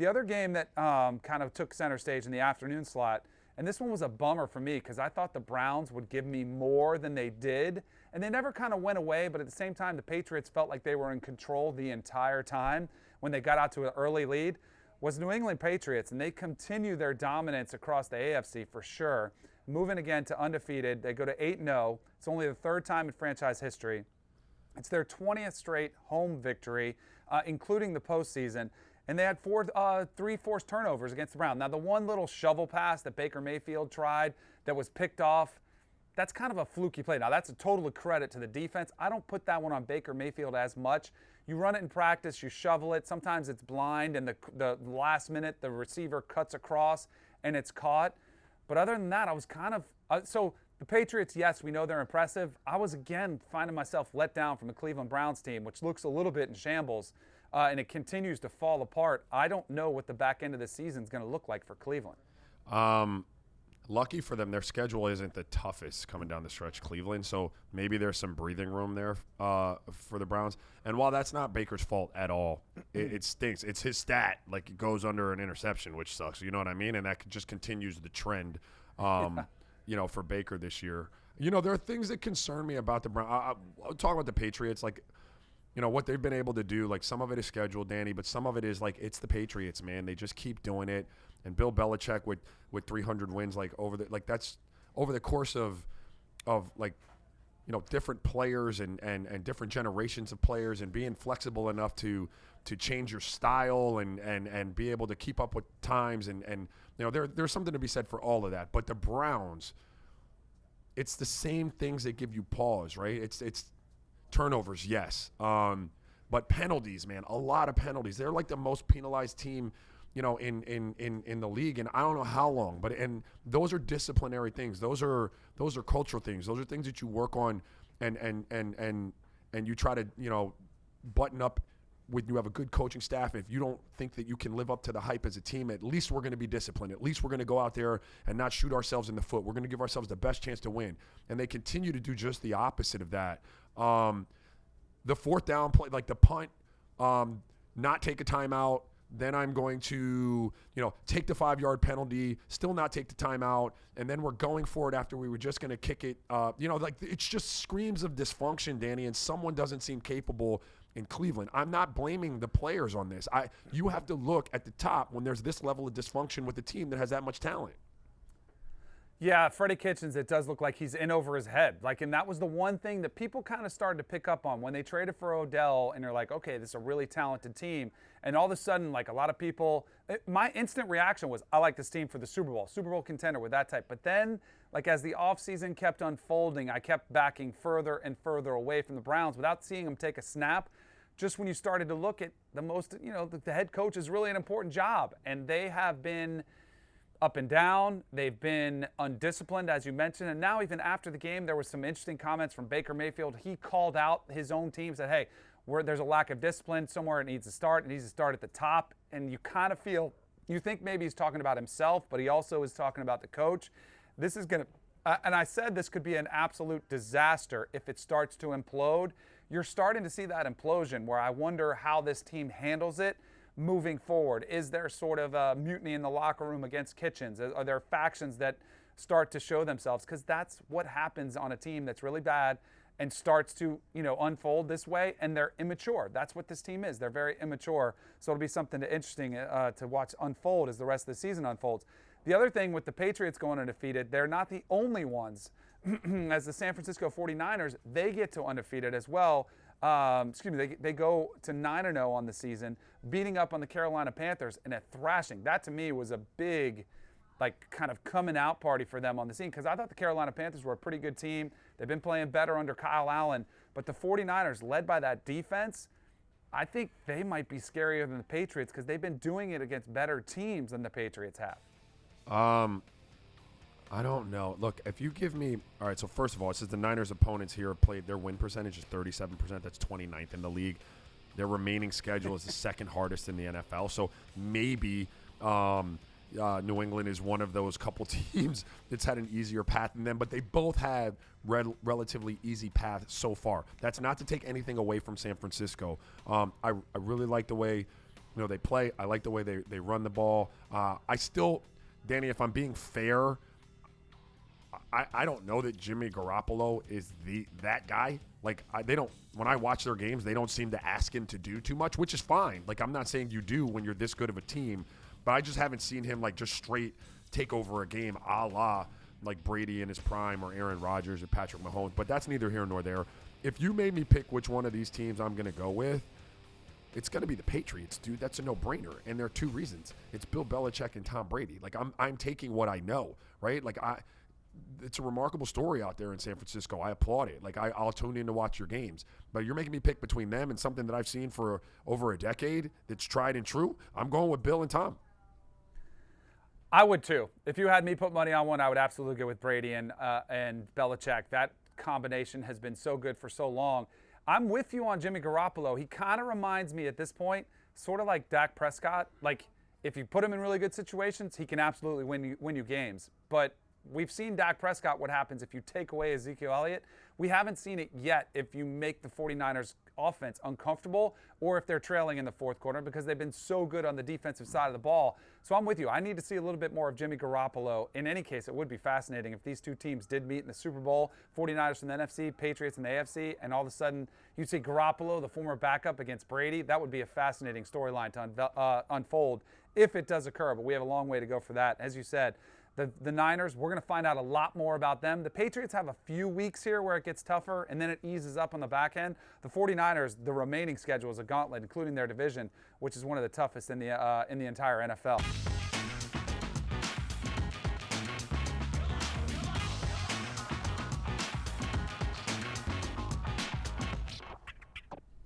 The other game that kind of took center stage in the afternoon slot, and this one was a bummer for me because I thought the Browns would give me more than they did. And they never kind of went away, but at the same time, the Patriots felt like they were in control the entire time when they got out to an early lead, was New England Patriots. And they continue their dominance across the AFC for sure. Moving again to undefeated. They go to 8-0. It's only the third time in franchise history. It's their 20th straight home victory, including the postseason. And they had three forced turnovers against the Browns. Now, the one little shovel pass that Baker Mayfield tried that was picked off, that's kind of a fluky play. Now, that's a total credit to the defense. I don't put that one on Baker Mayfield as much. You run it in practice, you shovel it. Sometimes it's blind, and the last minute, the receiver cuts across, and it's caught. But other than that, I was kind of so the Patriots, yes, we know they're impressive. I was, again, finding myself let down from the Cleveland Browns team, which looks a little bit in shambles, and it continues to fall apart. I don't know what the back end of the season is going to look like for Cleveland. Lucky for them, their schedule isn't the toughest coming down the stretch, Cleveland, so maybe there's some breathing room there for the Browns. And while that's not Baker's fault at all, it stinks. It's his stat. Like, it goes under an interception, which sucks. You know what I mean? And that just continues the trend, you know, for Baker this year. You know, there are things that concern me about the Browns. I'll talk about the Patriots, like, you know, what they've been able to do. Like, some of it is scheduled, Danny, but some of it is, like, it's the Patriots, man. They just keep doing it. And Bill Belichick with 300 wins, like, that's over the course of like, you know, different players and different generations of players, and being flexible enough to change your style and be able to keep up with times, and you know, there's something to be said for all of that. But the Browns, it's the same things that give you pause, right? It's turnovers, yes, but penalties, man, a lot of penalties. They're like the most penalized team, you know, in the league, and I don't know how long, but and those are disciplinary things. Those are cultural things. Those are things that you work on and you try to, you know, button up when you have a good coaching staff. If you don't think that you can live up to the hype as a team, at least we're going to be disciplined. At least we're going to go out there and not shoot ourselves in the foot. We're going to give ourselves the best chance to win. And they continue to do just the opposite of that. The fourth down play, like the punt, not take a timeout. Then I'm going to, you know, take the 5-yard penalty, still not take the timeout, and then we're going for it after we were just going to kick it. You know, like, it's just screams of dysfunction, Danny, and someone doesn't seem capable in Cleveland. I'm not blaming the players on this. You have to look at the top when there's this level of dysfunction with a team that has that much talent. Yeah, Freddie Kitchens, it does look like he's in over his head. Like, and that was the one thing that people kind of started to pick up on when they traded for Odell, and they're like, okay, this is a really talented team. And all of a sudden, like, a lot of people, my instant reaction was, I like this team for the Super Bowl contender with that type. But then, like, as the offseason kept unfolding, I kept backing further and further away from the Browns without seeing them take a snap. Just when you started to look at the most, you know, the head coach is really an important job. And they have been up and down. They've been undisciplined, as you mentioned. And now, even after the game, there was some interesting comments from Baker Mayfield. He called out his own team, said, hey, there's a lack of discipline. Somewhere it needs to start. It needs to start at the top. And you kind of feel, you think maybe he's talking about himself, but he also is talking about the coach. This is going to, and I said this could be an absolute disaster if it starts to implode. You're starting to see that implosion where I wonder how this team handles it moving forward. Is there sort of a mutiny in the locker room against Kitchens? Are there factions that start to show themselves? Because that's what happens on a team that's really bad and starts to, you know, unfold this way, and they're immature. That's what this team is. They're very immature. So it'll be something interesting to watch unfold as the rest of the season unfolds. The other thing with the Patriots going undefeated, they're not the only ones. As the San Francisco 49ers, they get to undefeated as well. They go to 9-0 on the season, beating up on the Carolina Panthers in a thrashing. That, to me, was a big, like, kind of coming out party for them on the scene, because I thought the Carolina Panthers were a pretty good team. They've been playing better under Kyle Allen, but the 49ers, led by that defense, I think they might be scarier than the Patriots because they've been doing it against better teams than the Patriots have. I don't know. Look, if you give me – all right, so first of all, it says the Niners' opponents here played – their win percentage is 37%. That's 29th in the league. Their remaining schedule is the second hardest in the NFL. So maybe New England is one of those couple teams that's had an easier path than them, but they both have relatively easy paths so far. That's not to take anything away from San Francisco. I really like the way they play. I like the way they run the ball. I still, Danny, if I'm being fair, I don't know that Jimmy Garoppolo is that guy. Like, when I watch their games, they don't seem to ask him to do too much, which is fine. Like, I'm not saying you do when you're this good of a team, but I just haven't seen him, like, just straight take over a game a la, like, Brady in his prime or Aaron Rodgers or Patrick Mahomes. But that's neither here nor there. If you made me pick which one of these teams I'm going to go with, it's going to be the Patriots, dude. That's a no-brainer, and there are two reasons. It's Bill Belichick and Tom Brady. Like, I'm taking what I know, right? Like, it's a remarkable story out there in San Francisco. I applaud it. Like, I'll tune in to watch your games. But you're making me pick between them and something that I've seen for over a decade that's tried and true. I'm going with Bill and Tom. I would too. If you had me put money on one, I would absolutely go with Brady and Belichick. That combination has been so good for so long. I'm with you on Jimmy Garoppolo. He kind of reminds me at this point, sort of like Dak Prescott. Like, if you put him in really good situations, he can absolutely win you games. But we've seen Dak Prescott, what happens if you take away Ezekiel Elliott. We haven't seen it yet if you make the 49ers offense uncomfortable or if they're trailing in the fourth quarter, because they've been so good on the defensive side of the ball. So I'm with you. I need to see a little bit more of Jimmy Garoppolo. In any case, it would be fascinating if these two teams did meet in the Super Bowl, 49ers from the NFC, Patriots in the AFC, and all of a sudden you'd see Garoppolo, the former backup, against Brady. That would be a fascinating storyline to unfold if it does occur, but we have a long way to go for that. As you said, the Niners, we're going to find out a lot more about them. The Patriots have a few weeks here where it gets tougher, and then it eases up on the back end. The 49ers, the remaining schedule is a gauntlet, including their division, which is one of the toughest in the entire NFL.